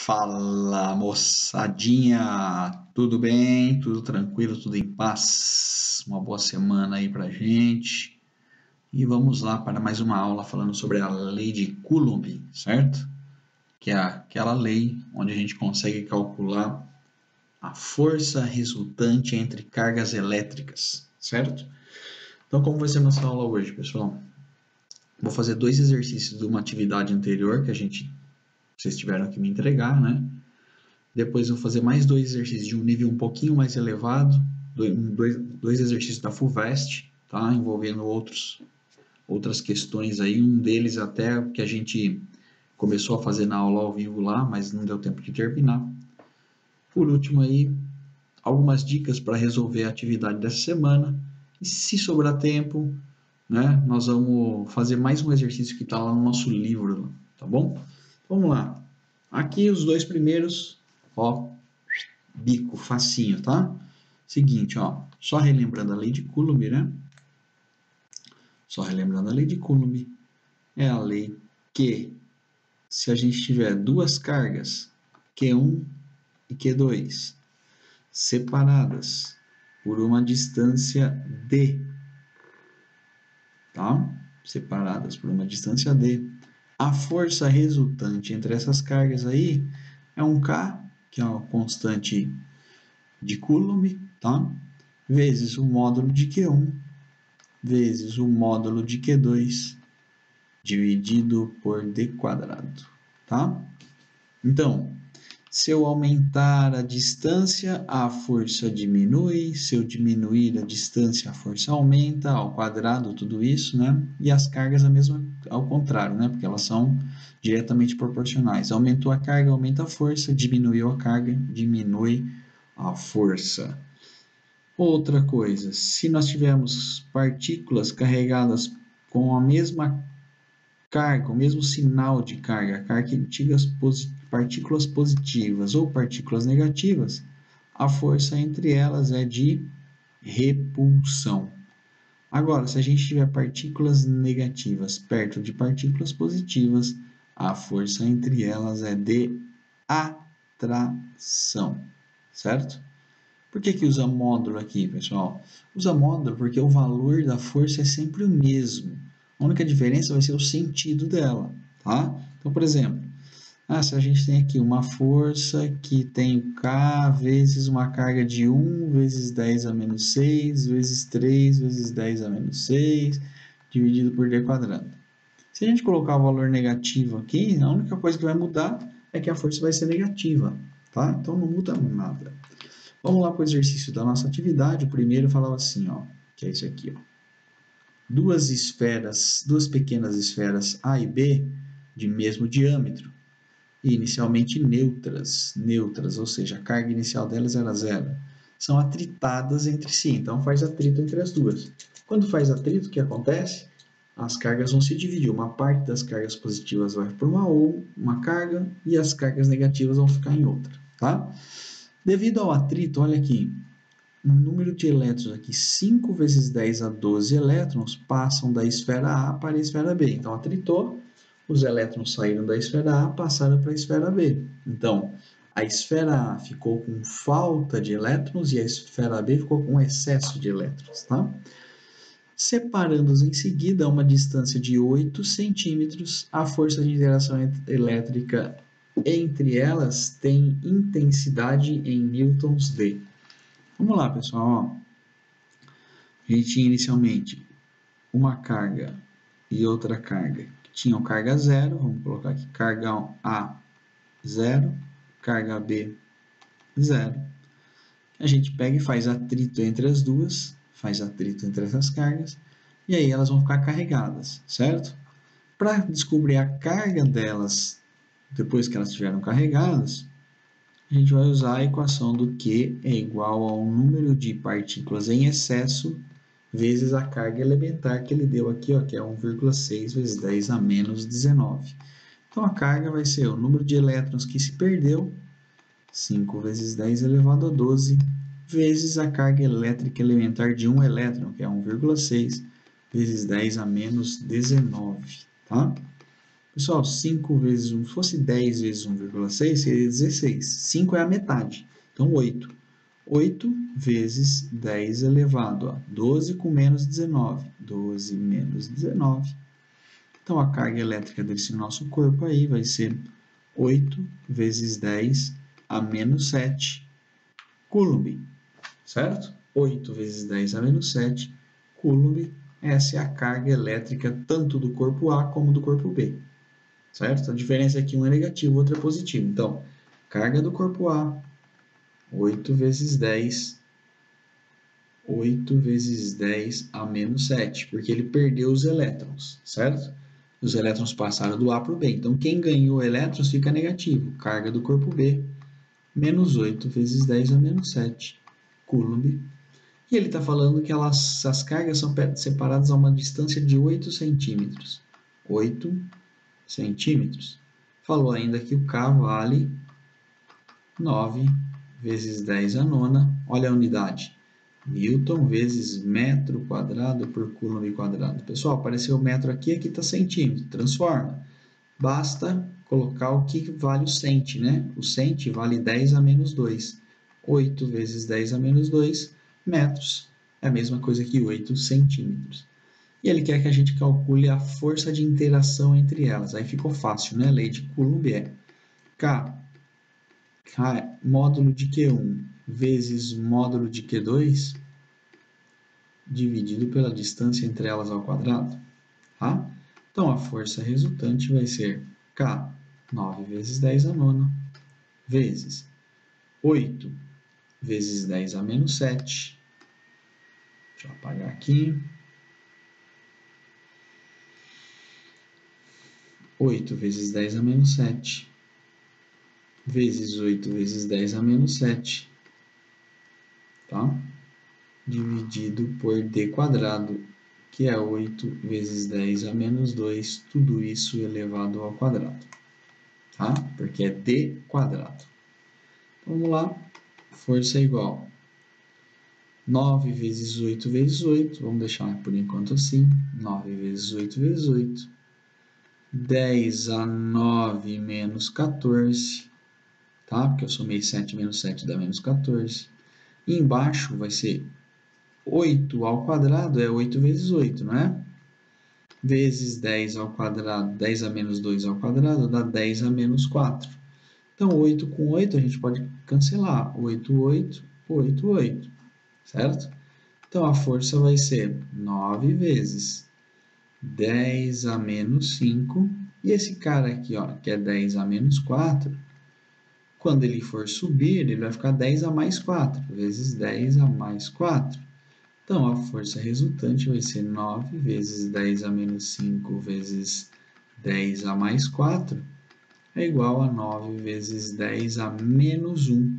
Fala, moçadinha! Tudo bem? Tudo tranquilo? Tudo em paz? Uma boa semana aí pra gente. E vamos lá para mais uma aula falando sobre a lei de Coulomb, certo? Que é aquela lei onde a gente consegue calcular a força resultante entre cargas elétricas, certo? Então, como vai ser nossa aula hoje, pessoal? Vou fazer dois exercícios de uma atividade anterior que vocês tiveram que me entregar, né? Depois eu vou fazer mais dois exercícios de um nível um pouquinho mais elevado, dois exercícios da FUVEST, tá? Envolvendo outras questões aí, um deles até que a gente começou a fazer na aula ao vivo lá, mas não deu tempo de terminar. Por último aí, algumas dicas para resolver a atividade dessa semana, e se sobrar tempo, né, nós vamos fazer mais um exercício que está lá no nosso livro, tá bom? Vamos lá. Aqui os dois primeiros, ó, bico, facinho, tá? Seguinte, ó, só relembrando a lei de Coulomb, né? Só relembrando a lei de Coulomb, é a lei que, se a gente tiver duas cargas, Q1 e Q2, separadas por uma distância D, tá? Separadas por uma distância D, a força resultante entre essas cargas aí é um K, que é uma constante de Coulomb, tá? Vezes o módulo de Q1 vezes o módulo de Q2 dividido por D quadrado, tá? Então, se eu aumentar a distância, a força diminui. Se eu diminuir a distância, a força aumenta, ao quadrado, tudo isso, né? E as cargas a mesma, ao contrário, né? Porque elas são diretamente proporcionais. Aumentou a carga, aumenta a força. Diminuiu a carga, diminui a força. Outra coisa, se nós tivermos partículas carregadas com a mesma carga, o mesmo sinal de carga, partículas positivas ou partículas negativas, a força entre elas é de repulsão. Agora, se a gente tiver partículas negativas perto de partículas positivas, a força entre elas é de atração, certo? Por que usa módulo aqui, pessoal? Usa módulo porque o valor da força é sempre o mesmo. A única diferença vai ser o sentido dela, tá? Então, por exemplo, se a gente tem aqui uma força que tem K vezes uma carga de 1 vezes 10 a menos 6 vezes 3 vezes 10 a menos 6 dividido por D quadrado. Se a gente colocar o valor negativo aqui, a única coisa que vai mudar é que a força vai ser negativa, tá? Então não muda nada. Vamos lá para o exercício da nossa atividade. O primeiro falava assim, ó, que é isso aqui, ó. Duas pequenas esferas A e B de mesmo diâmetro e inicialmente neutras, ou seja, a carga inicial delas era zero, são atritadas entre si, então faz atrito entre as duas. Quando faz atrito, o que acontece? As cargas vão se dividir, uma parte das cargas positivas vai para uma carga e as cargas negativas vão ficar em outra, tá? Devido ao atrito, olha aqui, o número de elétrons aqui, 5 vezes 10 a 12 elétrons, passam da esfera A para a esfera B. Então, atritou, os elétrons saíram da esfera A, passaram para a esfera B. Então, a esfera A ficou com falta de elétrons e a esfera B ficou com excesso de elétrons, tá? Separando-os em seguida a uma distância de 8 centímetros, a força de interação elétrica entre elas tem intensidade em newtons D. Vamos lá, pessoal. A gente tinha inicialmente uma carga e outra carga que tinham carga zero. Vamos colocar aqui carga A zero, carga B zero. A gente pega e faz atrito entre as duas, faz atrito entre essas cargas, e aí elas vão ficar carregadas, certo? Para descobrir a carga delas depois que elas estiveram carregadas, a gente vai usar a equação do Q é igual ao número de partículas em excesso vezes a carga elementar que ele deu aqui, ó, que é 1,6 vezes 10 a menos 19. Então, a carga vai ser o número de elétrons que se perdeu, 5 vezes 10 elevado a 12, vezes a carga elétrica elementar de 1 elétron, que é 1,6 vezes 10 a menos 19, tá? Pessoal, 5 vezes 1, se fosse 10 vezes 1,6, seria 16. 5 é a metade, então 8. 8 vezes 10 elevado a 12 com menos 19. 12 menos 19. Então, a carga elétrica desse nosso corpo aí vai ser 8 vezes 10 a menos 7 Coulomb, certo? 8 vezes 10 a menos 7 Coulomb. Essa é a carga elétrica tanto do corpo A como do corpo B, certo? A diferença é que um é negativo, o outro é positivo. Então, carga do corpo A, 8 vezes 10 a menos 7, porque ele perdeu os elétrons, certo? Os elétrons passaram do A para o B. Então, quem ganhou elétrons fica negativo. Carga do corpo B, menos 8 vezes 10 a menos 7 Coulomb. E ele está falando que as cargas são separadas a uma distância de 8 centímetros. 8 centímetros. Falou ainda que o K vale 9 vezes 10 a nona. Olha a unidade. Newton vezes metro quadrado por Coulomb quadrado. Pessoal, apareceu o metro aqui, aqui está centímetro. Transforma. Basta colocar o que vale o cent, né? O cent vale 10 a menos 2. 8 vezes 10 a menos 2 metros. É a mesma coisa que 8 centímetros. E ele quer que a gente calcule a força de interação entre elas. Aí ficou fácil, né? A lei de Coulomb é K módulo de Q1 vezes módulo de Q2 dividido pela distância entre elas ao quadrado. Tá? Então, a força resultante vai ser K, 9 vezes 10 a nona, vezes 8 vezes 10 a menos 7. Deixa eu apagar aqui. 8 vezes 10 a menos 7, vezes 8 vezes 10 a menos 7, tá? Dividido por d quadrado, que é 8 vezes 10 a menos 2, tudo isso elevado ao quadrado, tá? Porque é d quadrado. Vamos lá, força é igual 9 vezes 8 vezes 8, vamos deixar por enquanto assim, 9 vezes 8 vezes 8, 10 a 9 menos 14, tá? Porque eu somei 7 menos 7 dá menos 14. E embaixo vai ser 8 ao quadrado, é 8 vezes 8, não é? Vezes 10 ao quadrado, 10 a menos 2 ao quadrado, dá 10 a menos 4. Então, 8 com 8 a gente pode cancelar. 8, 8, 8, 8, certo? Então, a força vai ser 9 vezes 10 a menos 5. E esse cara aqui, ó, que é 10 a menos 4, quando ele for subir, ele vai ficar 10 a mais 4, vezes 10 a mais 4. Então, a força resultante vai ser 9 vezes 10 a menos 5 vezes 10 a mais 4 é igual a 9 vezes 10 a menos 1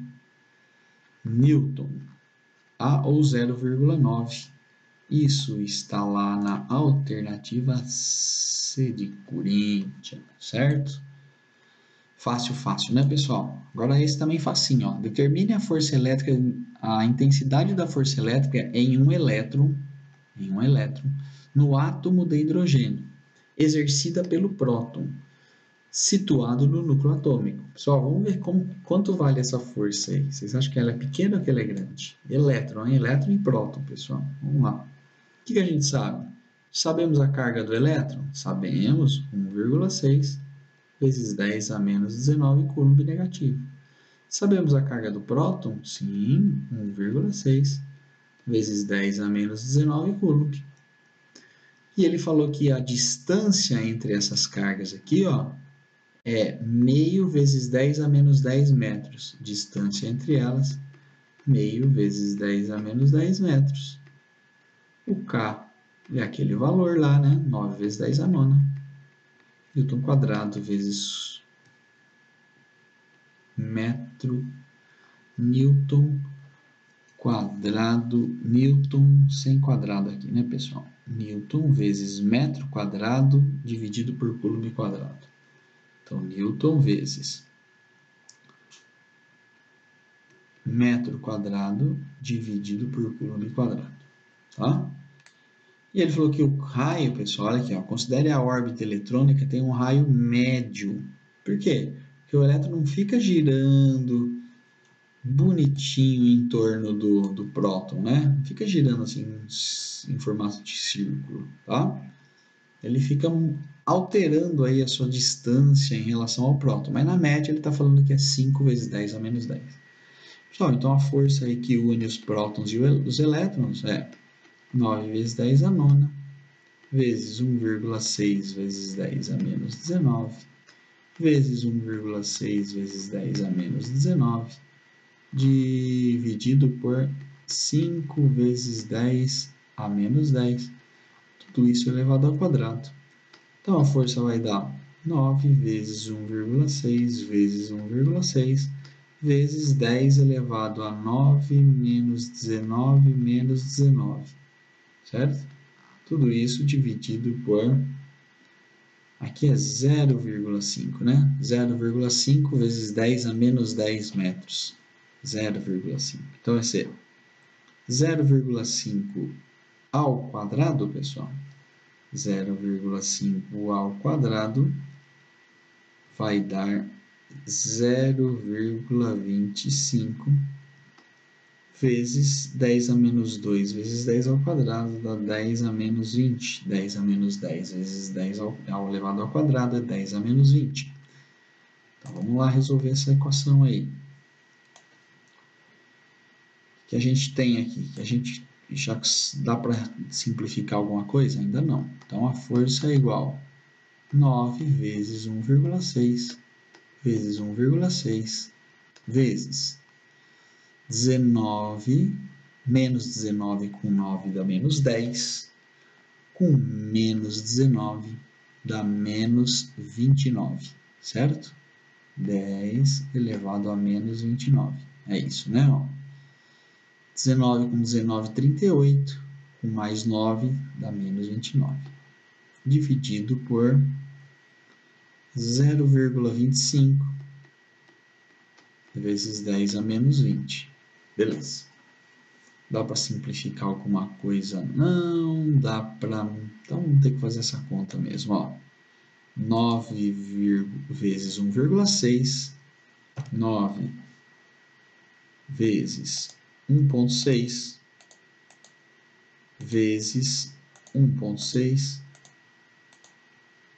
Newton, ou 0,9. Isso está lá na alternativa C de Corinthians, certo? Fácil, fácil, né, pessoal? Agora esse também facinho, ó. Determine a força elétrica, a intensidade da força elétrica em um elétron, no átomo de hidrogênio, exercida pelo próton, situado no núcleo atômico. Pessoal, vamos ver quanto vale essa força aí. Vocês acham que ela é pequena ou que ela é grande? Elétron, hein? Elétron e próton, pessoal. Vamos lá. O que a gente sabe? Sabemos a carga do elétron? Sabemos, 1,6 vezes 10 a menos 19 Coulomb negativo. Sabemos a carga do próton? Sim, 1,6 vezes 10 a menos 19 Coulomb. E ele falou que a distância entre essas cargas aqui, ó, é meio vezes 10 a menos 10 metros. Distância entre elas, meio vezes 10 a menos 10 metros. O K é aquele valor lá, né? 9 vezes 10 a nona. Newton quadrado vezes metro. Newton quadrado. Newton sem quadrado aqui, né, pessoal? Newton vezes metro quadrado dividido por Coulomb quadrado. Então, Newton vezes metro quadrado dividido por Coulomb quadrado, tá? E ele falou que o raio, pessoal, olha aqui, ó, considere a órbita eletrônica tem um raio médio. Por quê? Porque o elétron não fica girando bonitinho em torno do próton, né? Não fica girando assim em formato de círculo, tá? Ele fica alterando aí a sua distância em relação ao próton, mas na média ele está falando que é 5 vezes 10 a menos 10. Pessoal, então a força aí que une os prótons e os elétrons é 9 vezes 10 a nona, vezes 1,6 vezes 10 a menos 19, vezes 1,6 vezes 10 a menos 19, dividido por 5 vezes 10 a menos 10, tudo isso elevado ao quadrado. Então a força vai dar 9 vezes 1,6 vezes 1,6 vezes 10 elevado a 9 menos 19 menos 19, certo? Tudo isso dividido por, aqui é 0,5, né? 0,5 vezes 10 a menos 10 metros. 0,5. Então vai ser 0,5 ao quadrado, pessoal. 0,5 ao quadrado vai dar 0,25 vezes 10 a menos 2 vezes 10 ao quadrado dá 10 a menos 20. 10 a menos 10 vezes 10 ao elevado ao quadrado é 10 a menos 20. Então vamos lá resolver essa equação aí. O que a gente tem aqui? Que a gente já dá para simplificar alguma coisa? Ainda não. Então a força é igual a 9 vezes 1,6 vezes 1,6 vezes 19, menos 19 com 9 dá menos 10, com menos 19 dá menos 29, certo? 10 elevado a menos 29. É isso, né? Ó. 19 com 19, 38, com mais 9 dá menos 29. Dividido por 0,25 vezes 10 a menos 20. Beleza. Dá para simplificar alguma coisa? Não, dá para... Então vamos ter que fazer essa conta mesmo. Ó. 9 vezes 1,6, 9 vezes 1,6 vezes 1,6,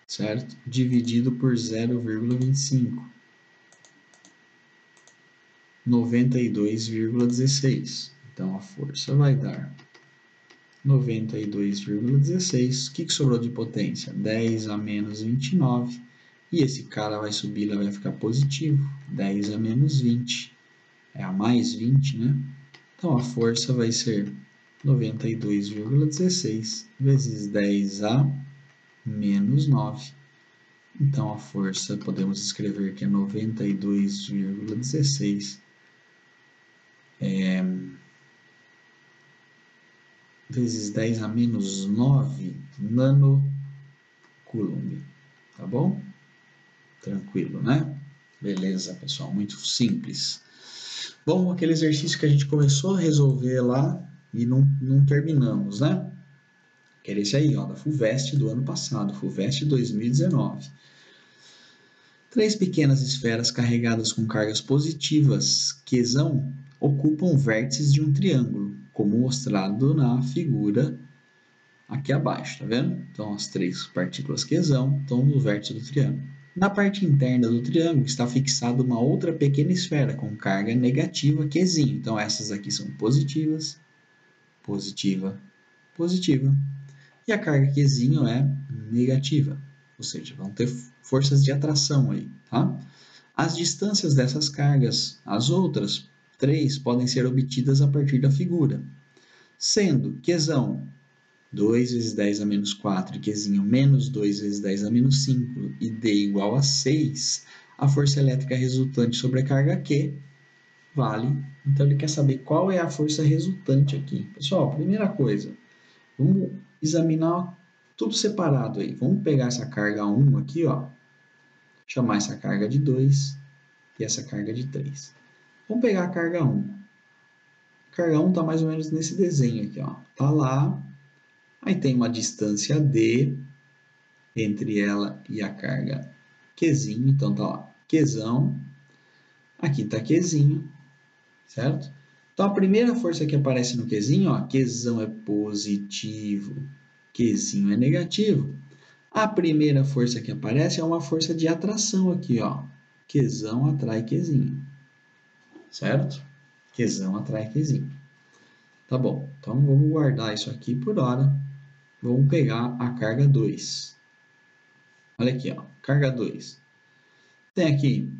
certo? Dividido por 0,25. 92,16. Então a força vai dar 92,16. O que sobrou de potência? 10 a menos 29. E esse cara vai subir, ele vai ficar positivo. 10 a menos 20. É a mais 20, né? Então a força vai ser 92,16 vezes 10 a menos 9. Então a força podemos escrever que é 92,16 vezes 10 a menos 9 nanocoulomb, tá bom? Tranquilo, né? Beleza, pessoal, muito simples. Bom, aquele exercício que a gente começou a resolver lá e não terminamos, né? Que era esse aí, ó, da FUVEST do ano passado, FUVEST 2019. 3 pequenas esferas carregadas com cargas positivas, Qzão, ocupam vértices de um triângulo, como mostrado na figura aqui abaixo, tá vendo? Então, as 3 partículas Qzão estão no vértice do triângulo. Na parte interna do triângulo está fixada uma outra pequena esfera com carga negativa Qzinho. Então, essas aqui são positivas, positiva, positiva. E a carga Qzinho é negativa, ou seja, vão ter forças de atração aí, tá? As distâncias dessas cargas, as outras 3, podem ser obtidas a partir da figura, sendo Qzão 2 vezes 10 a menos 4 e Qzinho menos 2 vezes 10 a menos 5 e D igual a 6, a força elétrica resultante sobre a carga Q vale. Então ele quer saber qual é a força resultante aqui. Pessoal, primeira coisa, vamos examinar tudo separado aí. Vamos pegar essa carga 1 aqui, ó, chamar essa carga de 2 e essa carga de 3. Vamos pegar a carga 1. A carga 1 está mais ou menos nesse desenho aqui, ó. Tá lá Aí tem uma distância D entre ela e a carga Qzinho. Então tá lá, Qzão. Aqui tá Qzinho, certo? Então a primeira força que aparece no Qzinho, ó, Qzão é positivo, Qzinho é negativo. A primeira força que aparece é uma força de atração aqui, ó. Qzão atrai Qzinho, certo? Qzão atrai Qzinho. Tá bom, então vamos guardar isso aqui por hora. Vamos pegar a carga 2. Olha aqui, ó, carga 2. Tem aqui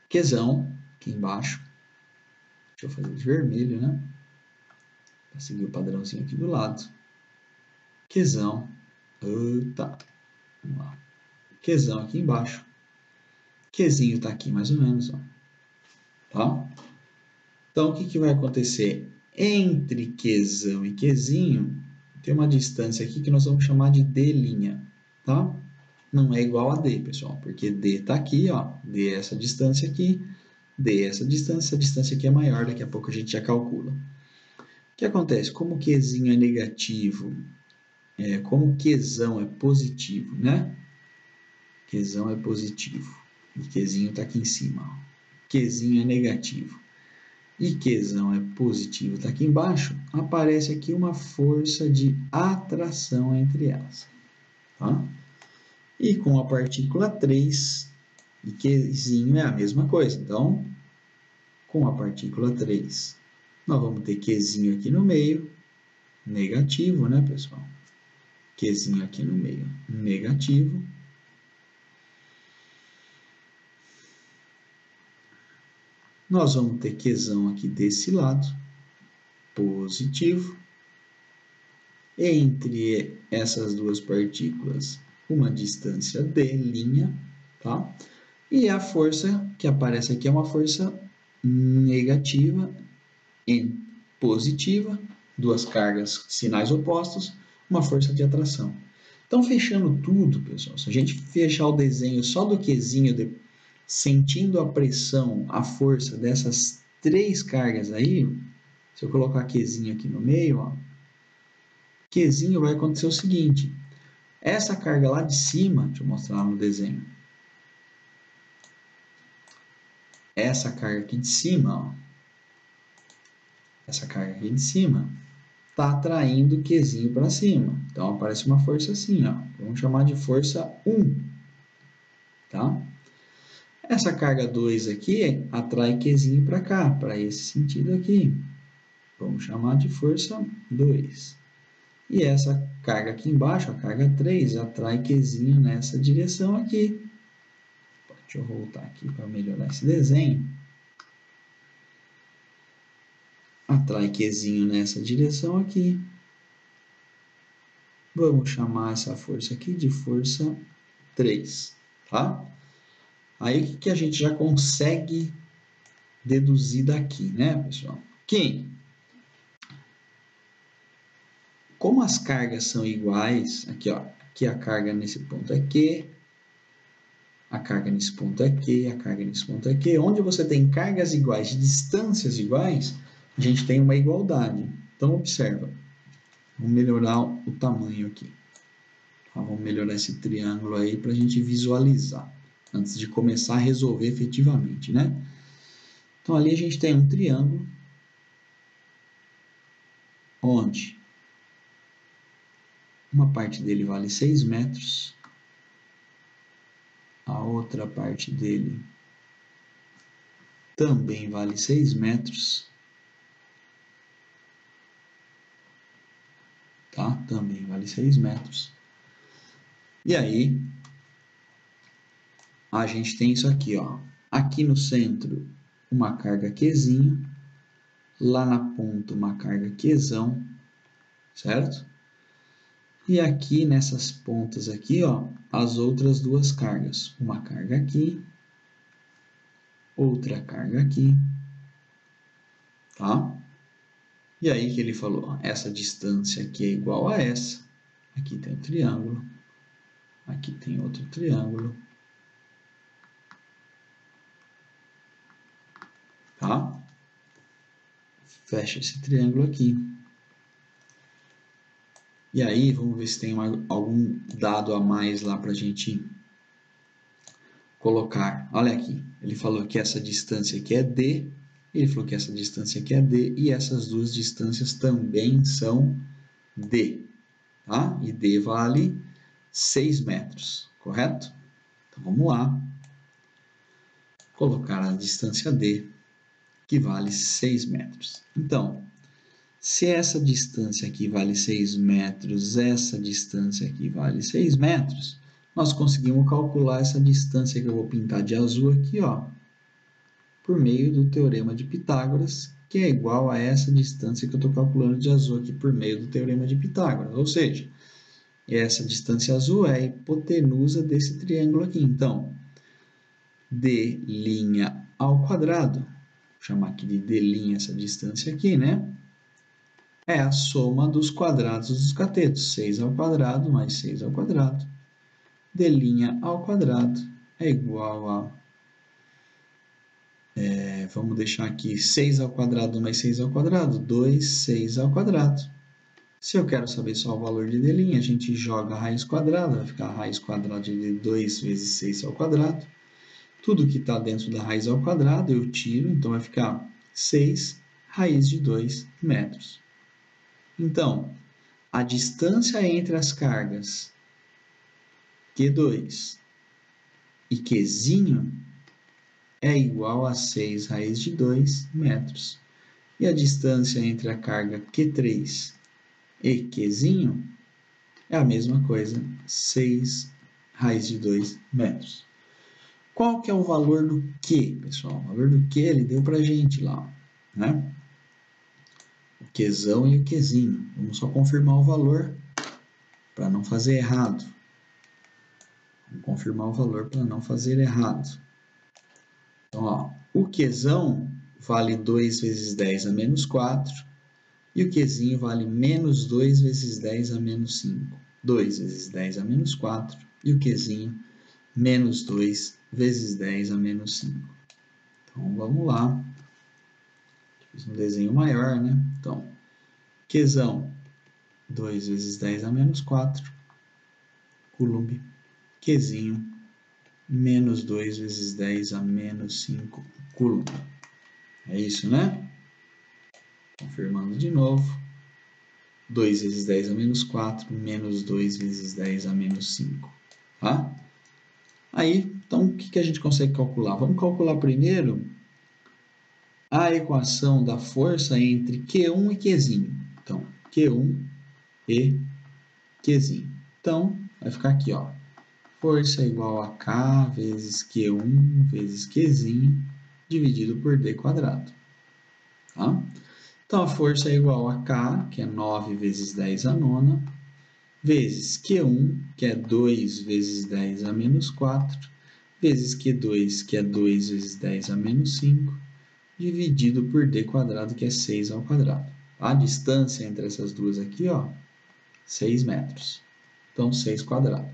Qzão, aqui embaixo. Deixa eu fazer de vermelho, né? Para seguir o padrãozinho aqui do lado. Qzão. Tá. Vamos lá. Qzão aqui embaixo. Qzinho tá aqui mais ou menos, ó. Tá? Então, o que vai acontecer? Entre Qzão e Qzinho, tem uma distância aqui que nós vamos chamar de D', tá? Não é igual a D, pessoal, porque D está aqui, ó. D é essa distância aqui, D é essa distância aqui é maior, daqui a pouco a gente já calcula. O que acontece? Como Qzinho é negativo, como Qzão é positivo, né? Qzão é positivo, e Qzinho está aqui em cima, ó. Qzinho é negativo e Qzão é positivo, está aqui embaixo, aparece aqui uma força de atração entre elas, tá? E com a partícula 3, e Qzinho é a mesma coisa, então, com a partícula 3, nós vamos ter Qzinho aqui no meio, negativo, né, pessoal? Qzinho aqui no meio, negativo. Nós vamos ter Qzão aqui desse lado, positivo. Entre essas duas partículas, uma distância D', tá? E a força que aparece aqui é uma força negativa e positiva, duas cargas, sinais opostos, uma força de atração. Então, fechando tudo, pessoal, se a gente fechar o desenho só do Qzinho, sentindo a pressão, a força dessas três cargas aí, se eu colocar Qzinho aqui no meio, ó, Qzinho vai acontecer o seguinte, essa carga lá de cima, deixa eu mostrar lá no desenho, essa carga aqui de cima, ó, essa carga aqui de cima, está atraindo o Qzinho para cima. Então, aparece uma força assim, ó, vamos chamar de força 1, tá? Essa carga 2 aqui atrai Qzinho para cá, para esse sentido aqui. Vamos chamar de força 2. E essa carga aqui embaixo, a carga 3, atrai Qzinho nessa direção aqui. Deixa eu voltar aqui para melhorar esse desenho. Atrai Qzinho nessa direção aqui. Vamos chamar essa força aqui de força 3, tá? Aí o que a gente já consegue deduzir daqui, né, pessoal? Que, como as cargas são iguais, aqui, ó, aqui a carga nesse ponto é Q, a carga nesse ponto é Q, a carga nesse ponto é Q. Onde você tem cargas iguais, distâncias iguais, a gente tem uma igualdade. Então, observa. Vamos melhorar o tamanho aqui. Tá? Vamos melhorar esse triângulo aí para a gente visualizar, antes de começar a resolver efetivamente, né? Então, ali a gente tem um triângulo, onde uma parte dele vale 6 metros, a outra parte dele também vale 6 metros, tá? Também vale 6 metros. E aí, a gente tem isso aqui, ó. Aqui no centro, uma carga Qzinho, lá na ponta, uma carga Qzão, certo? E aqui, nessas pontas aqui, ó, as outras duas cargas. Uma carga aqui, outra carga aqui, tá? E aí que ele falou, ó, essa distância aqui é igual a essa. Aqui tem um triângulo, aqui tem outro triângulo, tá? Fecha esse triângulo aqui. E aí, vamos ver se tem algum dado a mais lá para a gente colocar. Olha aqui, ele falou que essa distância aqui é D, ele falou que essa distância aqui é D, e essas duas distâncias também são D, tá? E D vale 6 metros, correto? Então, vamos lá. Colocar a distância D, que vale 6 metros. Então, se essa distância aqui vale 6 metros, essa distância aqui vale 6 metros, nós conseguimos calcular essa distância que eu vou pintar de azul aqui, ó, por meio do Teorema de Pitágoras, que é igual a essa distância que eu estou calculando de azul aqui por meio do Teorema de Pitágoras. Ou seja, essa distância azul é a hipotenusa desse triângulo aqui. Então, d' ao quadrado, vou chamar aqui de d' essa distância aqui, né? É a soma dos quadrados dos catetos. 6 ao quadrado mais 6 ao quadrado. D' ao quadrado é igual a... vamos deixar aqui 6 ao quadrado mais 6 ao quadrado. 2, 6 ao quadrado. Se eu quero saber só o valor de D', a gente joga a raiz quadrada. Vai ficar a raiz quadrada de 2 vezes 6 ao quadrado. Tudo que está dentro da raiz ao quadrado eu tiro, então vai ficar 6 raiz de 2 metros. Então, a distância entre as cargas Q2 e Qzinho é igual a 6 raiz de 2 metros. E a distância entre a carga Q3 e Qzinho é a mesma coisa, 6 raiz de 2 metros. Qual que é o valor do Q, pessoal? O valor do Q ele deu para a gente lá, né? O Qzão e o Qzinho. Vamos só confirmar o valor para não fazer errado. Vamos confirmar o valor para não fazer errado. Então, ó, o Qzão vale 2 vezes 10 a menos 4 e o Qzinho vale menos 2 vezes 10 a menos 5. 2 vezes 10 a menos 4 e o Qzinho menos 2 vezes 10 a menos 5. Então, vamos lá. Fiz um desenho maior, né? Então, Qzão, 2 vezes 10 a menos 4, Coulomb. Qzinho, menos 2 vezes 10 a menos 5, Coulomb. É isso, né? Confirmando de novo. 2 vezes 10 a menos 4, menos 2 vezes 10 a menos 5. Tá? Aí, então, o que a gente consegue calcular? Vamos calcular primeiro a equação da força entre Q1 e Qzinho. Então, Q1 e Qzinho. Então, vai ficar aqui, ó. Força é igual a K vezes Q1 vezes Qzinho dividido por D quadrado. Tá? Então, a força é igual a K, que é 9 vezes 10 a nona, vezes Q1, que é 2 vezes 10 a menos 4, vezes Q2, que é 2 vezes 10 a menos 5, dividido por D quadrado, que é 6 ao quadrado. A distância entre essas duas aqui, ó, 6 metros. Então, 6 quadrado.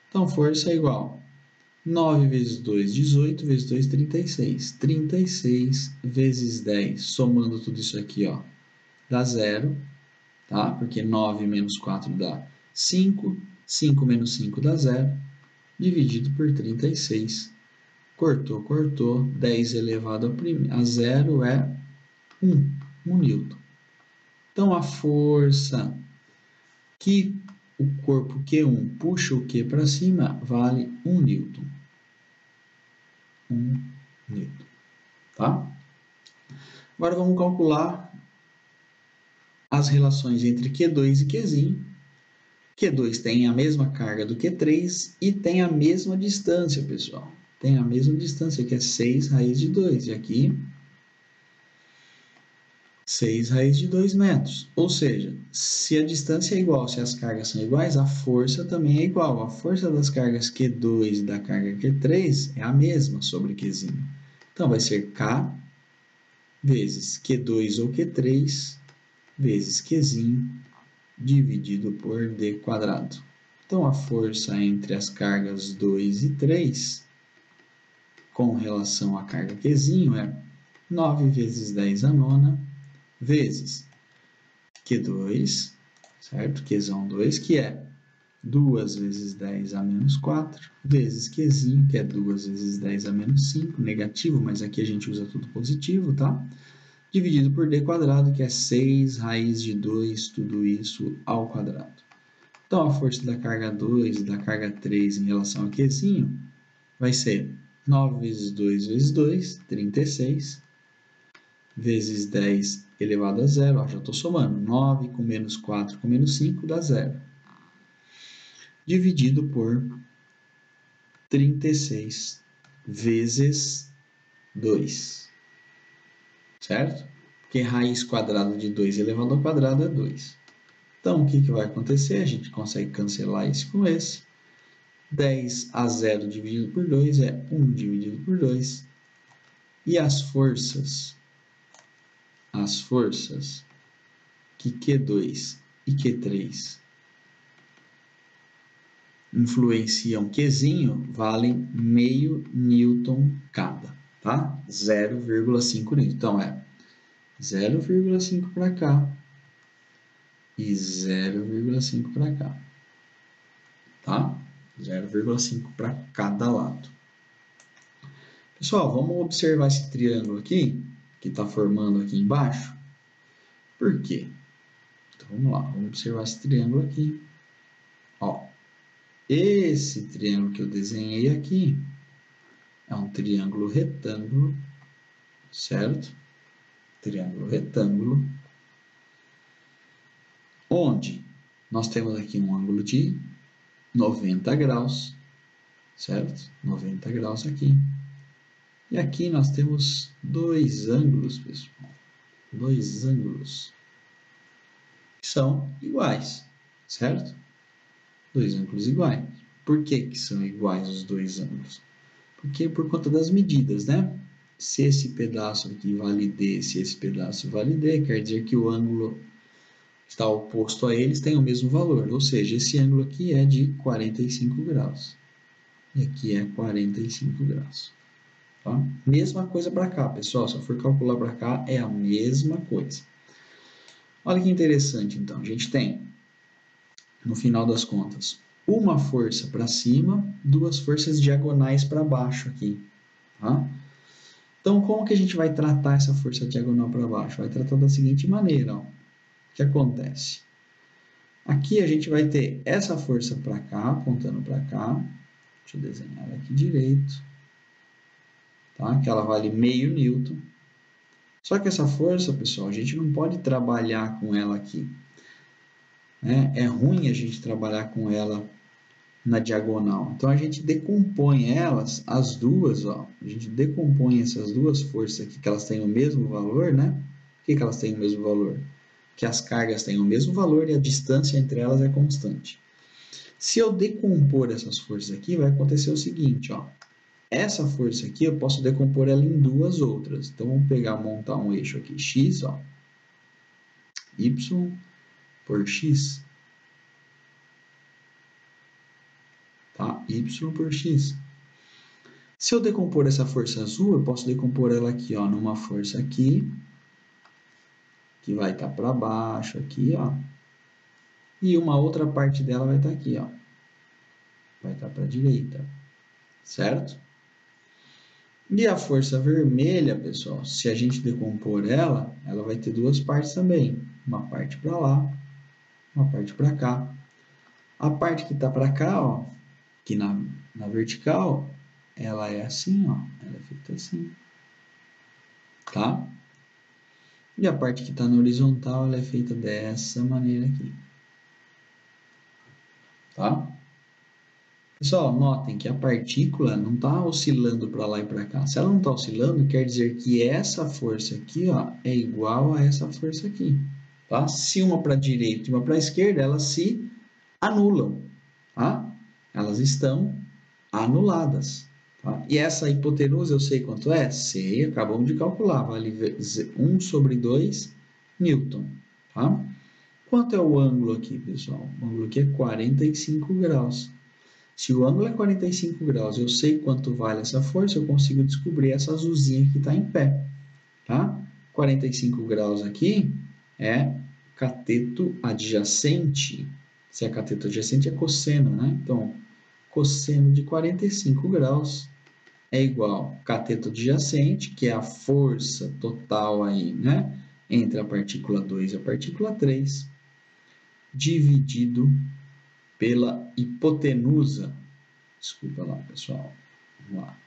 Então, força é igual a 9 vezes 2, 18, vezes 2, 36. 36 vezes 10, somando tudo isso aqui, ó, dá 0, tá? Porque 9 menos 4 dá 5, 5 menos 5 dá 0, dividido por 36. Cortou, cortou, 10 elevado a 0 é 1 newton. Então, a força que o corpo Q1 puxa o Q para cima vale 1 newton. 1 newton, tá? Agora vamos calcular as relações entre Q2 e Qzinho. Q2 tem a mesma carga do Q3 e tem a mesma distância, pessoal. Tem a mesma distância, que é 6 raiz de 2. E aqui, 6 raiz de 2 metros. Ou seja, se a distância é igual, se as cargas são iguais, a força também é igual. A força das cargas Q2 e da carga Q3 é a mesma sobre Qzinho. Então, vai ser K vezes Q2 ou Q3 vezes Qzinho dividido por D quadrado. Então, a força entre as cargas 2 e 3 com relação à carga Qzinho é 9 vezes 10 a nona vezes Q2, certo? Qzão 2, que é 2 vezes 10 a menos 4, vezes Qzinho, que é 2 vezes 10 a menos 5, negativo, mas aqui a gente usa tudo positivo, tá? Dividido por d quadrado, que é 6 raiz de 2, tudo isso ao quadrado. Então, a força da carga 2 e da carga 3 em relação a Qzinho vai ser 9 vezes 2 vezes 2, 36, vezes 10 elevado a zero, ó, já estou somando, 9 com menos 4 com menos 5 dá zero, dividido por 36 vezes 2, certo? Porque raiz quadrada de 2 elevado ao quadrado é 2. Então, o que vai acontecer? A gente consegue cancelar esse com esse. 10 a 0 dividido por 2 é 1 dividido por 2. E as forças que Q2 e Q3 influenciam Qzinho valem meio newton cada, tá? 0,5 newton. Então, é 0,5 para cá e 0,5 para cá, tá? 0,5 para cada lado. Pessoal, vamos observar esse triângulo aqui, que está formando aqui embaixo. Por quê? Então, vamos lá, vamos observar esse triângulo aqui. Ó, esse triângulo que eu desenhei aqui é um triângulo retângulo, certo? Triângulo retângulo, onde nós temos aqui um ângulo de 90 graus, certo? 90 graus aqui. E aqui nós temos dois ângulos, pessoal. Dois ângulos que são iguais, certo? Dois ângulos iguais. Por que são iguais os dois ângulos? Porque por conta das medidas, né? Se esse pedaço aqui vale D, se esse pedaço vale D, quer dizer que o ângulo que está oposto a eles tem o mesmo valor. Ou seja, esse ângulo aqui é de 45 graus. E aqui é 45 graus. Tá? Mesma coisa para cá, pessoal. Se eu for calcular para cá, é a mesma coisa. Olha que interessante, então. A gente tem, no final das contas, uma força para cima, duas forças diagonais para baixo aqui. Tá? Então, como que a gente vai tratar essa força diagonal para baixo? Vai tratar da seguinte maneira. Ó. O que acontece? Aqui a gente vai ter essa força para cá, apontando para cá. Deixa eu desenhar aqui direito. Tá? Que ela vale meio newton. Só que essa força, pessoal, a gente não pode trabalhar com ela aqui. Né? É ruim a gente trabalhar com ela na diagonal. Então, a gente decompõe elas, as duas, ó. A gente decompõe essas duas forças aqui, que elas têm o mesmo valor, né? Por que elas têm o mesmo valor? Que as cargas têm o mesmo valor e a distância entre elas é constante. Se eu decompor essas forças aqui, vai acontecer o seguinte, ó. Essa força aqui, eu posso decompor ela em duas outras. Então, vamos pegar, montar um eixo aqui, x, ó. Y por x. Tá? Y por x. Se eu decompor essa força azul, eu posso decompor ela aqui, ó, numa força aqui, que vai estar para baixo aqui, ó. E uma outra parte dela vai estar aqui, ó. Vai estar para a direita. Certo? E a força vermelha, pessoal, se a gente decompor ela, ela vai ter duas partes também. Uma parte para lá, uma parte para cá. A parte que está para cá, ó, aqui na vertical, ela é assim, ó. Ela é feita assim. Tá? E a parte que está na horizontal, ela é feita dessa maneira aqui. Tá? Pessoal, notem que a partícula não está oscilando para lá e para cá. Se ela não está oscilando, quer dizer que essa força aqui, ó, é igual a essa força aqui. Tá? Se uma para a direita e uma para a esquerda, elas se anulam. Tá? Elas estão anuladas. Tá? E essa hipotenusa eu sei quanto é? Sei, acabamos de calcular. Vale 1 sobre 2 newton. Tá? Quanto é o ângulo aqui, pessoal? O ângulo aqui é 45 graus. Se o ângulo é 45 graus, eu sei quanto vale essa força, eu consigo descobrir essa azulzinha que está em pé. Tá? 45 graus aqui é cateto adjacente. Se é cateto adjacente, é cosseno, né? Então, cosseno de 45 graus é igual a cateto adjacente, que é a força total aí, né? Entre a partícula 2 e a partícula 3, dividido pela hipotenusa. Desculpa lá, pessoal. Vamos lá.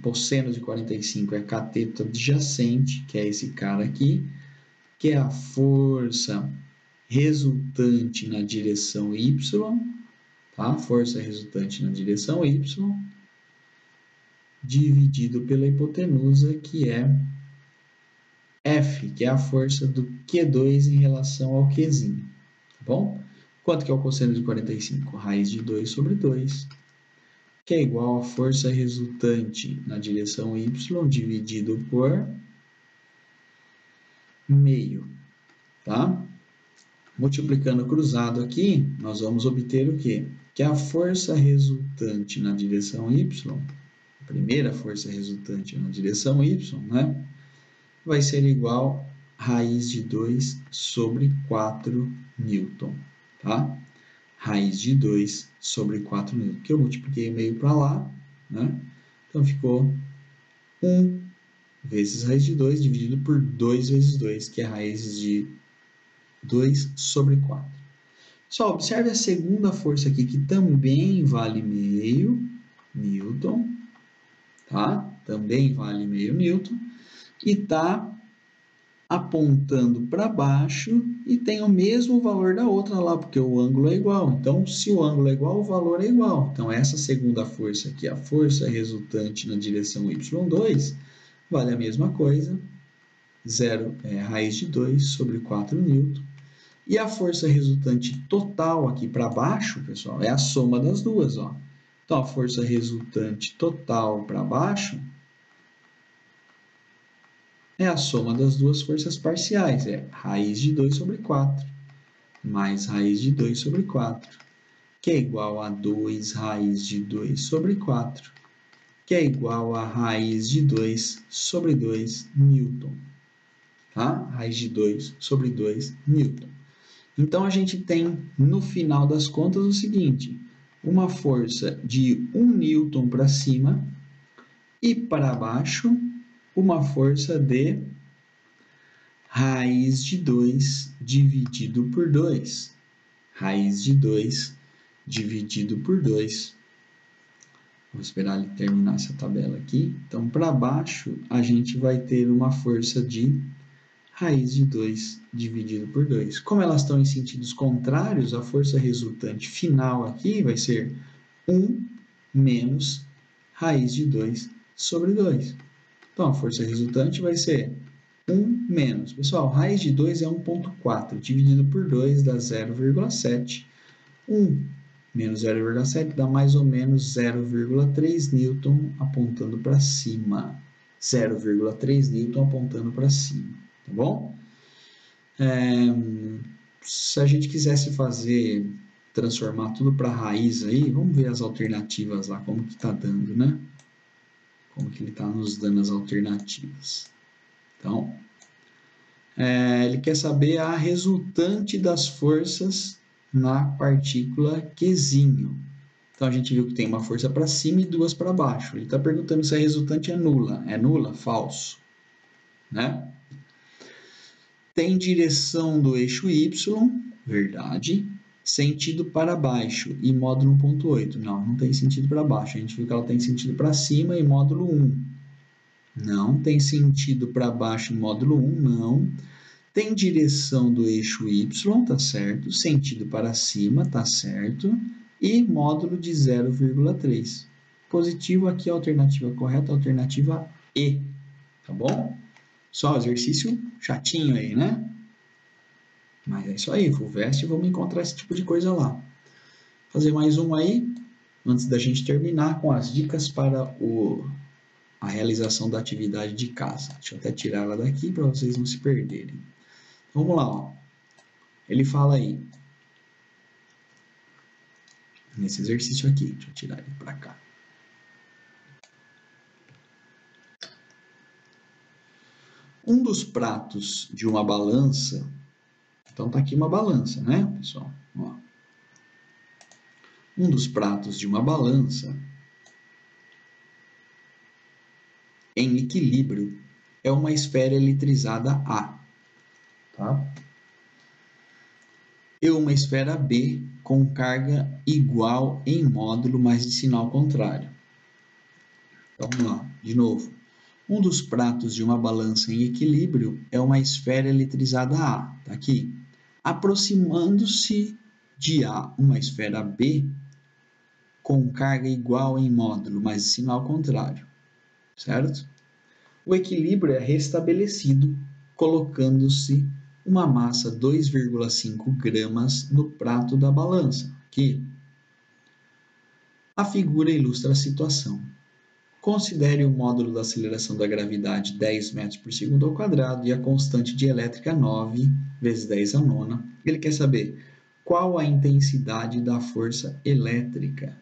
Cosseno de 45 é cateto adjacente, que é esse cara aqui, que é a força resultante na direção y, tá? Força resultante na direção y, dividido pela hipotenusa, que é F, que é a força do Q2 em relação ao Qzinho, tá bom? Quanto que é o cosseno de 45? Raiz de 2 sobre 2, que é igual à força resultante na direção y dividido por meio, tá? Multiplicando cruzado aqui, nós vamos obter o quê? Que a força resultante na direção y, a primeira força resultante na direção y, né, vai ser igual a raiz de 2 sobre 4 newton, tá? Raiz de 2 sobre 4 newton, que eu multipliquei o meio para lá, né? Então ficou 1 vezes raiz de 2 dividido por 2 vezes 2, que é raiz de 2 sobre 4. Só observe a segunda força aqui, que também vale meio newton, tá? Também vale meio newton, e está apontando para baixo e tem o mesmo valor da outra lá, porque o ângulo é igual. Então, se o ângulo é igual, o valor é igual. Então, essa segunda força aqui, a força resultante na direção y2, vale a mesma coisa, raiz de 2 sobre 4 newton. E a força resultante total aqui para baixo, pessoal, é a soma das duas, ó. Então, a força resultante total para baixo é a soma das duas forças parciais, é raiz de 2 sobre 4, mais raiz de 2 sobre 4, que é igual a 2 raiz de 2 sobre 4, que é igual a raiz de 2 sobre 2 newton, tá? Raiz de 2 sobre 2 newton. Então, a gente tem, no final das contas, o seguinte, uma força de 1 newton para cima e para baixo, uma força de raiz de 2 dividido por 2. Raiz de 2 dividido por 2. Vou esperar ele terminar essa tabela aqui. Então, para baixo, a gente vai ter uma força de raiz de 2 dividido por 2. Como elas estão em sentidos contrários, a força resultante final aqui vai ser 1 menos raiz de 2 sobre 2. Então, a força resultante vai ser 1 menos. Pessoal, raiz de 2 é 1,4. Dividido por 2 dá 0,7. 1 menos 0,7 dá mais ou menos 0,3 newton apontando para cima. 0,3 newton apontando para cima. Tá bom? Se a gente quisesse transformar tudo para raiz aí, vamos ver as alternativas lá, como que está dando, né? Como que ele está nos dando as alternativas. Então, ele quer saber a resultante das forças na partícula Qzinho. Então, a gente viu que tem uma força para cima e duas para baixo. Ele está perguntando se a resultante é nula. É nula? Falso. Né? Tem direção do eixo Y, verdade. Sentido para baixo e módulo 1.8. Não tem sentido para baixo. A gente viu que ela tem sentido para cima e módulo 1. Não tem sentido para baixo em módulo 1, não. Tem direção do eixo Y, tá certo. Sentido para cima, tá certo. E módulo de 0,3. Positivo aqui, a alternativa correta, a alternativa E. Tá bom? Só exercício chatinho aí, né? Mas é isso aí, FUVEST, vamos encontrar esse tipo de coisa lá. Vou fazer mais um aí, antes da gente terminar com as dicas para a realização da atividade de casa. Deixa eu até tirar ela daqui para vocês não se perderem. Vamos lá, ó. Ele fala aí, nesse exercício aqui, deixa eu tirar ele para cá. Um dos pratos de uma balança Então, está aqui uma balança, né, pessoal? Ó. Um dos pratos de uma balança em equilíbrio é uma esfera eletrizada A, tá? E uma esfera B com carga igual em módulo, mas de sinal contrário. Então, vamos lá, de novo. Um dos pratos de uma balança em equilíbrio é uma esfera eletrizada A, tá aqui. Aproximando-se de A uma esfera B com carga igual em módulo, mas de sinal contrário, certo? O equilíbrio é restabelecido colocando-se uma massa 2,5 gramas no prato da balança. Aqui. A figura ilustra a situação. Considere o módulo da aceleração da gravidade 10 metros por segundo ao quadrado e a constante dielétrica 9 vezes 10 a nona. Ele quer saber qual a intensidade da força elétrica.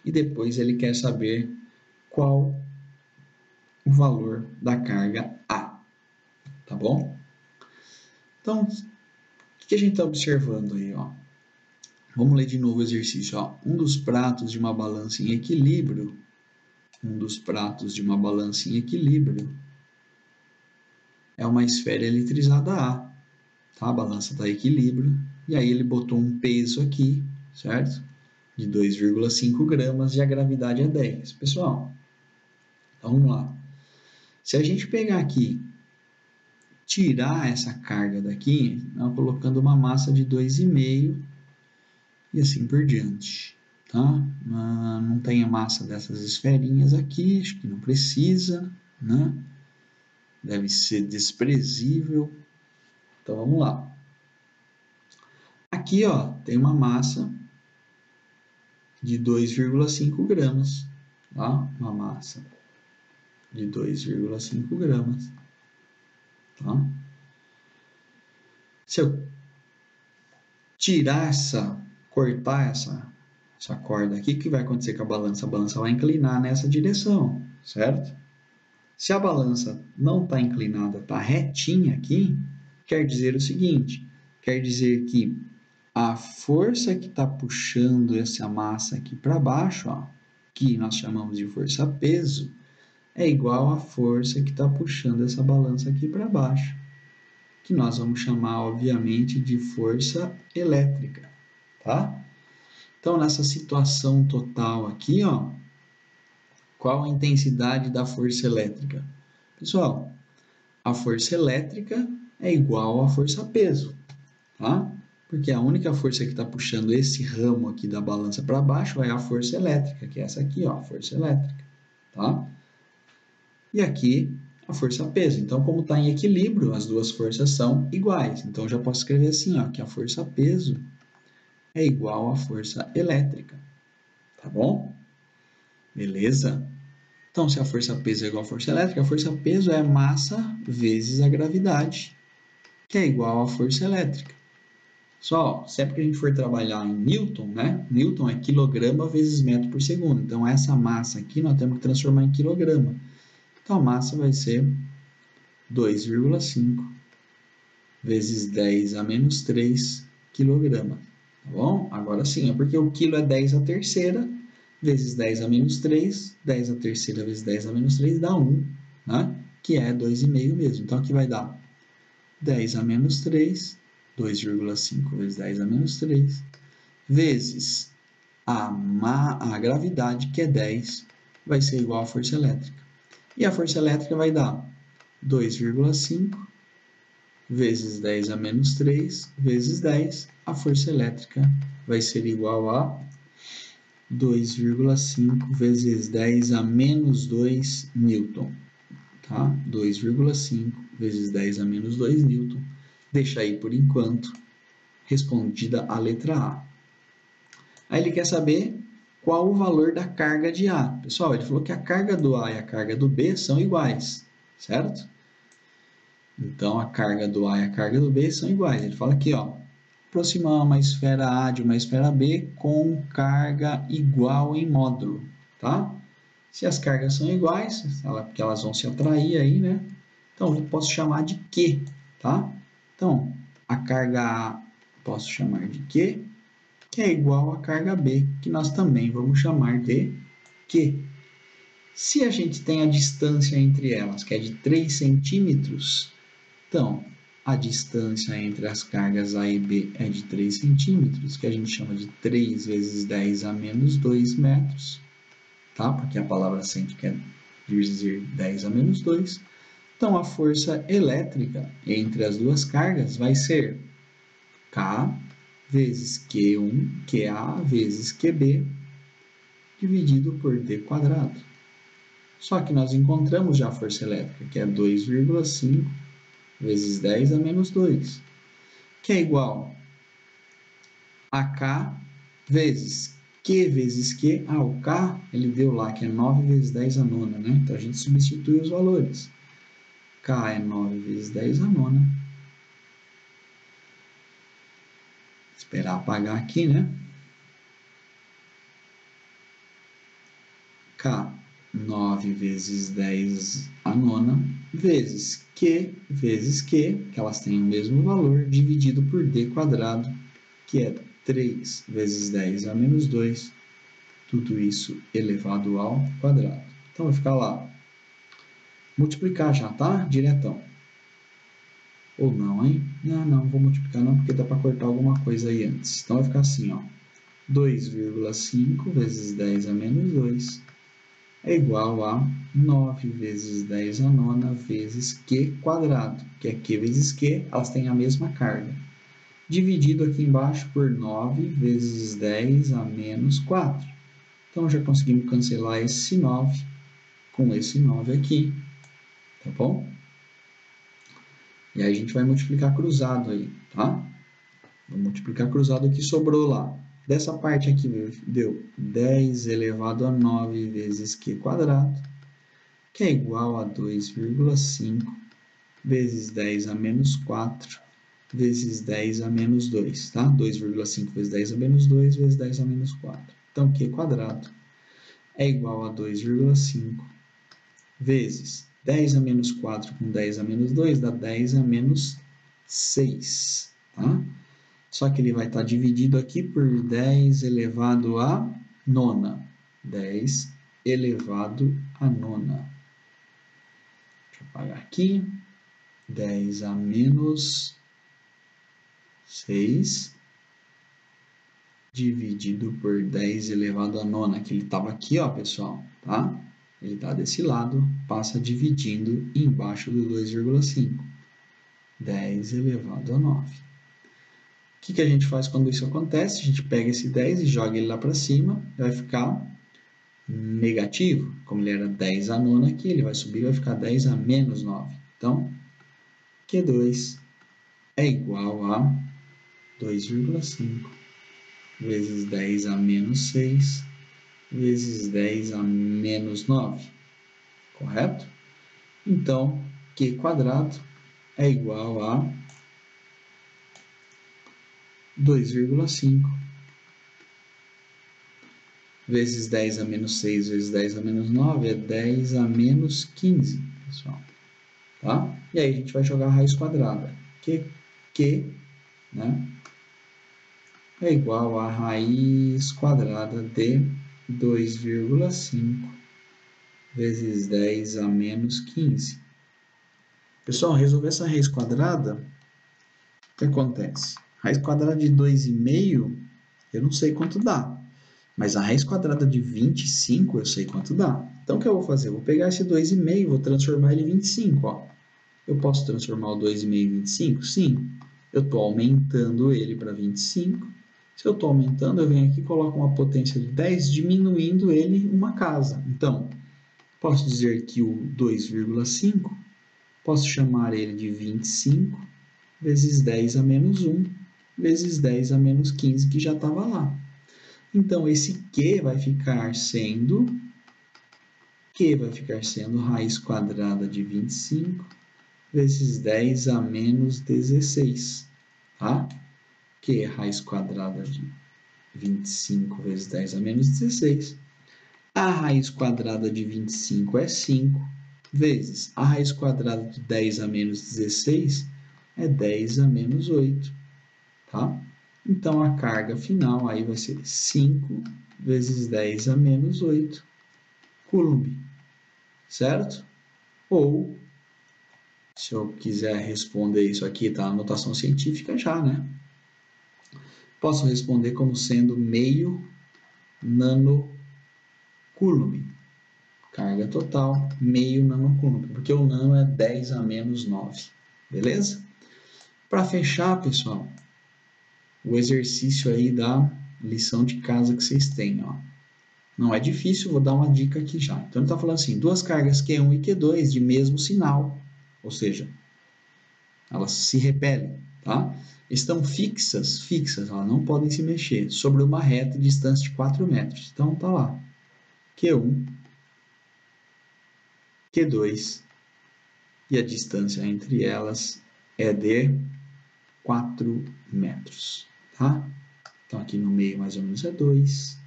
E depois ele quer saber qual o valor da carga A. Tá bom? Então, o que a gente está observando aí? Ó? Vamos ler de novo o exercício. Ó. Um dos pratos de uma balança em equilíbrio. É uma esfera eletrizada A. Tá? A balança está em equilíbrio. E aí ele botou um peso aqui, certo? De 2,5 gramas e a gravidade é 10. Pessoal, então vamos lá. Se a gente pegar aqui, tirar essa carga daqui, nós colocando uma massa de 2,5 e assim por diante. Tá? Não tem a massa dessas esferinhas aqui, acho que não precisa, né? Deve ser desprezível. Então vamos lá. Aqui, ó, tem uma massa de 2,5 gramas, tá? Uma massa de 2,5 gramas, tá? Se eu cortar essa corda aqui, o que vai acontecer com a balança? A balança vai inclinar nessa direção, certo? Se a balança não está inclinada, está retinha aqui, quer dizer o seguinte, quer dizer que a força que está puxando essa massa aqui para baixo, ó, que nós chamamos de força-peso, é igual à força que está puxando essa balança aqui para baixo, que nós vamos chamar, obviamente, de força elétrica, tá? Então, nessa situação total aqui, ó, qual a intensidade da força elétrica? Pessoal, a força elétrica é igual à força-peso, tá? Porque a única força que está puxando esse ramo aqui da balança para baixo é a força elétrica, que é essa aqui, ó, a força elétrica, tá? E aqui a força-peso. Então, como está em equilíbrio, as duas forças são iguais. Então, eu já posso escrever assim, ó, que a força-peso é igual à força elétrica, tá bom? Beleza? Então, se a força-peso é igual à força elétrica, a força-peso é massa vezes a gravidade, que é igual à força elétrica. Só, sempre que a gente for trabalhar em Newton, né? Newton é quilograma vezes metro por segundo. Então, essa massa aqui nós temos que transformar em quilograma. Então, a massa vai ser 2,5 vezes 10 a menos 3 quilograma. Tá bom? Agora sim, é porque o quilo é 10 a terceira vezes 10 a menos 3. 10 a terceira vezes 10 a menos 3 dá 1, né? Que é 2,5 mesmo. Então, aqui vai dar 10 a menos 3, 2,5 vezes 10 a menos 3, vezes a gravidade, que é 10, vai ser igual à força elétrica. E a força elétrica vai dar 2,5 vezes 10 a menos 3 vezes 10. A força elétrica vai ser igual a 2,5 vezes 10 a menos 2 newton. Tá? 2,5 vezes 10 a menos 2 newton. Deixa aí por enquanto respondida a letra A. Aí ele quer saber qual o valor da carga de A. Pessoal, ele falou que a carga do A e a carga do B são iguais, certo? Então, a carga do A e a carga do B são iguais. Ele fala aqui, ó, aproximar uma esfera A de uma esfera B com carga igual em módulo, tá? Se as cargas são iguais, porque elas vão se atrair aí, né? Então, eu posso chamar de Q, tá? Então, a carga A posso chamar de Q, que é igual a carga B, que nós também vamos chamar de Q. Se a gente tem a distância entre elas, que é de 3 centímetros, então a distância entre as cargas A e B é de 3 centímetros, que a gente chama de 3 vezes 10 a menos 2 metros, tá? Porque a palavra sempre quer dizer 10 a menos 2. Então, a força elétrica entre as duas cargas vai ser K vezes Q1, QA vezes QB, dividido por D quadrado. Só que nós encontramos já a força elétrica, que é 2,5 vezes 10 a menos 2, que é igual a K vezes Q. O K, ele deu lá, que é 9 vezes 10 a nona, né? Então, a gente substitui os valores. K é 9 vezes 10 a nona. Esperar apagar aqui, né? K, 9 vezes 10 a nona, vezes Q, que elas têm o mesmo valor, dividido por D quadrado, que é 3 vezes 10 a menos 2, tudo isso elevado ao quadrado. Então, vai ficar lá. Multiplicar já, tá? Diretão. Ou não, hein? Não vou multiplicar não, porque dá para cortar alguma coisa aí antes. Então, vai ficar assim, ó. 2,5 vezes 10 a menos 2 é igual a 9 vezes 10 a nona vezes Q quadrado, que é Q vezes Q, elas têm a mesma carga. Dividido aqui embaixo por 9 vezes 10 a menos 4. Então, já conseguimos cancelar esse 9 com esse 9 aqui, tá bom? E aí a gente vai multiplicar cruzado aí, tá? Vou multiplicar cruzado o que sobrou lá. Dessa parte aqui deu 10 elevado a 9 vezes Q quadrado, que é igual a 2,5 vezes 10 a menos 4 vezes 10 a menos 2, tá? 2,5 vezes 10 a menos 2 vezes 10 a menos 4. Então, Q quadrado é igual a 2,5 vezes 10 a menos 4 com 10 a menos 2 dá 10 a menos 6, tá? Só que ele vai estar dividido aqui por 10 elevado a nona. 10 elevado a nona. Deixa eu apagar aqui. 10 a menos 6 dividido por 10 elevado a nona, que ele estava aqui, ó, pessoal, tá? Ele está desse lado, passa dividindo embaixo do 2,5. 10 elevado a 9. O que a gente faz quando isso acontece? A gente pega esse 10 e joga ele lá para cima, vai ficar negativo. Como ele era 10 a nona aqui, ele vai subir e vai ficar 10 a menos 9. Então, Q2 é igual a 2,5 vezes 10 a menos 6 vezes 10 a menos 9. Correto? Então, Q quadrado é igual a 2,5 vezes 10 a menos 6 vezes 10 a menos 9 é 10 a menos 15, pessoal. Tá? E aí a gente vai jogar a raiz quadrada. Q, né, é igual a raiz quadrada de 2,5 vezes 10 a menos 15. Pessoal, resolver essa raiz quadrada, o que acontece? Raiz quadrada de 2,5, eu não sei quanto dá. Mas a raiz quadrada de 25 eu sei quanto dá. Então, o que eu vou fazer? Eu vou pegar esse 2,5 e vou transformar ele em 25. Ó. Eu posso transformar o 2,5 em 25? Sim. Eu estou aumentando ele para 25. Se eu estou aumentando, eu venho aqui e coloco uma potência de 10, diminuindo ele uma casa. Então, posso dizer que o 2,5, posso chamar ele de 25 vezes 10 a menos 1, vezes 10 a menos 15, que já estava lá. Então, esse Q vai ficar sendo raiz quadrada de 25 vezes 10 a menos 16, tá? Que é raiz quadrada de 25 vezes 10 a menos 16. A raiz quadrada de 25 é 5, vezes a raiz quadrada de 10 a menos 16 é 10 a menos 8, tá? Então, a carga final aí vai ser 5 vezes 10 a menos 8 coulomb, certo? Ou, se eu quiser responder isso aqui, tá na notação científica já, né? Posso responder como sendo meio nanocoulomb. Carga total, meio nanocoulomb, porque o nano é 10 a menos 9, beleza? Para fechar, pessoal, o exercício aí da lição de casa que vocês têm, ó. Não é difícil, vou dar uma dica aqui já. Então, ele está falando assim, duas cargas Q1 e Q2 de mesmo sinal, ou seja, elas se repelem, tá? Estão fixas, elas não podem se mexer, sobre uma reta de distância de 4 metros. Então, tá lá, Q1, Q2, e a distância entre elas é de 4 metros, tá? Então, aqui no meio mais ou menos é 2,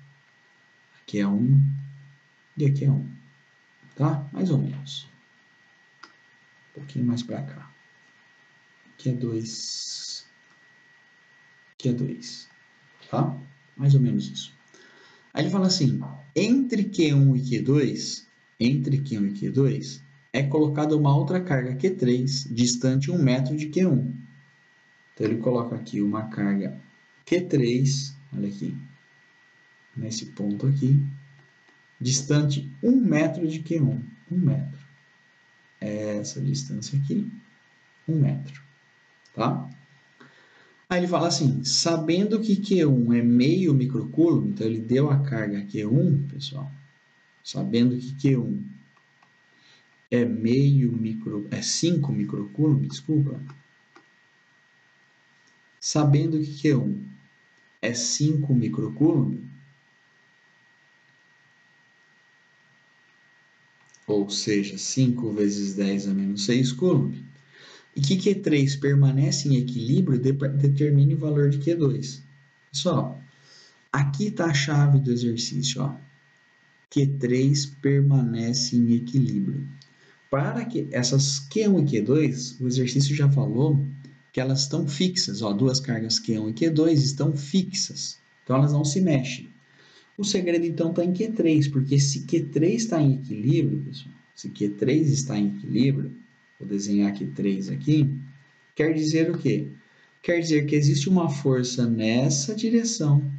aqui é 1 e aqui é 1, tá? Mais ou menos. Um pouquinho mais para cá. Aqui é 2, aqui é 2, tá? Mais ou menos isso. Aí ele fala assim, entre Q1 e Q2, é colocada uma outra carga Q3, distante 1 metro de Q1. Então, ele coloca aqui uma carga Q3, olha aqui, nesse ponto aqui, distante 1 metro de Q1, 1 metro. Essa distância aqui, 1 metro, tá? Aí ele fala assim, sabendo que Q1 é meio microcoulomb, então ele deu a carga Q1, pessoal, sabendo que Q1 é 5 microcoulomb, desculpa, sabendo que Q1 é 5 microcoulomb, ou seja, 5 vezes 10 a menos 6 coulomb, e que Q3 permanece em equilíbrio, determine o valor de Q2. Pessoal, aqui está a chave do exercício, ó. Q3 permanece em equilíbrio. Para que essas Q1 e Q2, o exercício já falou que elas estão fixas, ó, duas cargas Q1 e Q2 estão fixas, então elas não se mexem. O segredo então está em Q3, porque se Q3 está em equilíbrio, pessoal, se Q3 está em equilíbrio, vou desenhar Q3 aqui, quer dizer o quê? Quer dizer que existe uma força nessa direção,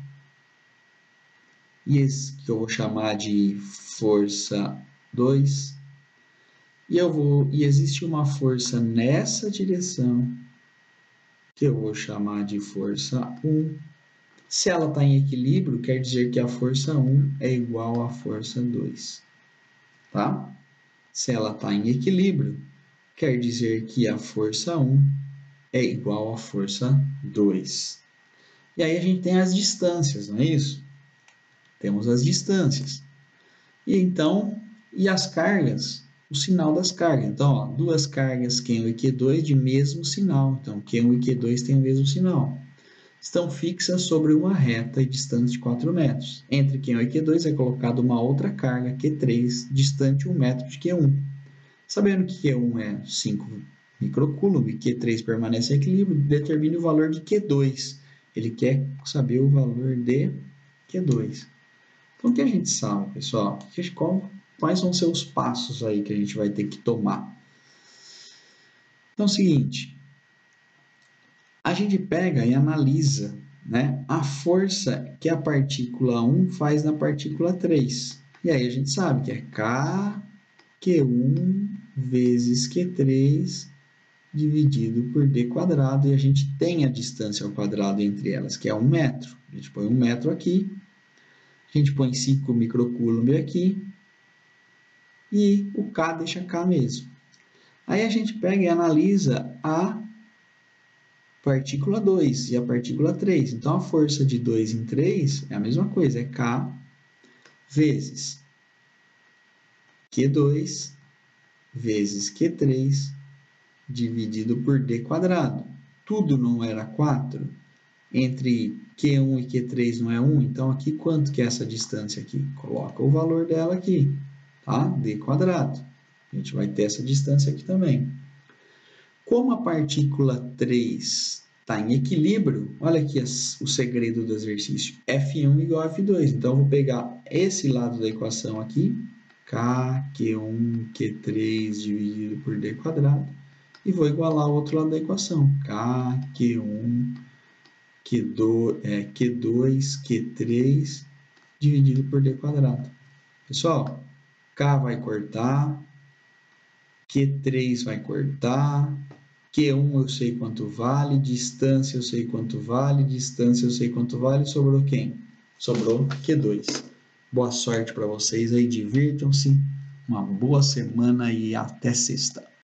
e esse que eu vou chamar de força 2, e existe uma força nessa direção, que eu vou chamar de força 1. Se ela está em equilíbrio, quer dizer que a força 1 é igual à força 2, tá? Se ela está em equilíbrio, quer dizer que a força 1 é igual à força 2. E aí a gente tem as distâncias, não é isso? Temos as distâncias. E então, e as cargas? O sinal das cargas. Então, ó, duas cargas Q1 e Q2 de mesmo sinal. Então, Q1 e Q2 têm o mesmo sinal. Estão fixas sobre uma reta e distante de 4 metros. Entre Q1 e Q2 é colocada uma outra carga, Q3, distante 1 metro de Q1. Sabendo que Q1 é 5 microcoulomb e Q3 permanece em equilíbrio, determine o valor de Q2. Ele quer saber o valor de Q2. Então, o que a gente sabe, pessoal? Quais vão ser os passos aí que a gente vai ter que tomar? Então, é o seguinte, a gente pega e analisa, né, a força que a partícula 1 faz na partícula 3. E aí a gente sabe que é Q1 vezes Q3 dividido por d quadrado, e a gente tem a distância ao quadrado entre elas, que é 1 metro. A gente põe 1 metro aqui, a gente põe 5 microcoulomb aqui, e o K deixa K mesmo. Aí a gente pega e analisa a partícula 2 e a partícula 3. Então, a força de 2 em 3 é a mesma coisa, é K vezes Q2 vezes Q3 dividido por d quadrado. Tudo não era 4? Entre Q1 e Q3 não é 1? Então, aqui quanto que é essa distância aqui? Coloca o valor dela aqui, tá? D quadrado. A gente vai ter essa distância aqui também. Como a partícula 3 está em equilíbrio, olha aqui o segredo do exercício. F1 igual a F2. Então, eu vou pegar esse lado da equação aqui, K, Q1, Q3 dividido por D quadrado, e vou igualar o outro lado da equação, K, Q1, Q2, Q3 dividido por D quadrado. Pessoal, K vai cortar, Q3 vai cortar, Q1 eu sei quanto vale, distância eu sei quanto vale, distância eu sei quanto vale, sobrou quem? Sobrou Q2. Boa sorte para vocês aí, divirtam-se, uma boa semana e até sexta.